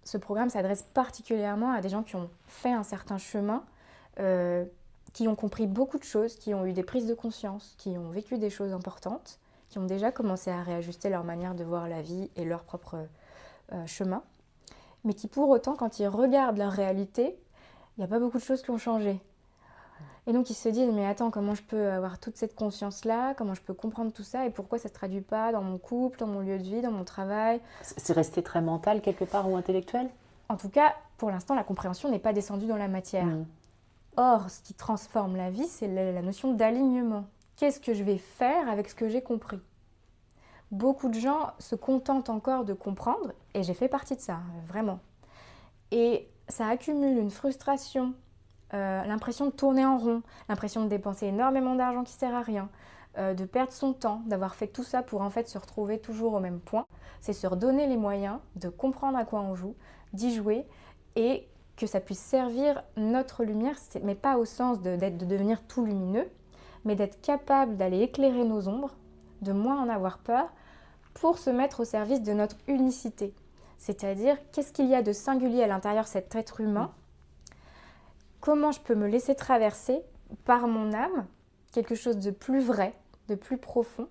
ce programme s'adresse particulièrement à des gens qui ont fait un certain chemin, qui ont compris beaucoup de choses, qui ont eu des prises de conscience, qui ont vécu des choses importantes, qui ont déjà commencé à réajuster leur manière de voir la vie et leur propre chemin, mais qui pour autant, quand ils regardent leur réalité, il n'y a pas beaucoup de choses qui ont changé. Et donc ils se disent, mais attends, comment je peux avoir toute cette conscience-là, comment je peux comprendre tout ça, et pourquoi ça ne se traduit pas dans mon couple, dans mon lieu de vie, dans mon travail. C'est resté très mental quelque part ou intellectuel? En tout cas, pour l'instant, la compréhension n'est pas descendue dans la matière. Or, ce qui transforme la vie, c'est la notion d'alignement. Qu'est-ce que je vais faire avec ce que j'ai compris? Beaucoup de gens se contentent encore de comprendre, et j'ai fait partie de ça, vraiment. Et ça accumule une frustration, l'impression de tourner en rond, l'impression de dépenser énormément d'argent qui ne sert à rien, de perdre son temps, d'avoir fait tout ça pour en fait se retrouver toujours au même point. C'est se redonner les moyens de comprendre à quoi on joue, d'y jouer, et que ça puisse servir notre lumière, mais pas au sens de devenir tout lumineux, mais d'être capable d'aller éclairer nos ombres, de moins en avoir peur, pour se mettre au service de notre unicité. C'est-à-dire, qu'est-ce qu'il y a de singulier à l'intérieur de cet être humain? Comment je peux me laisser traverser par mon âme quelque chose de plus vrai, de plus profond,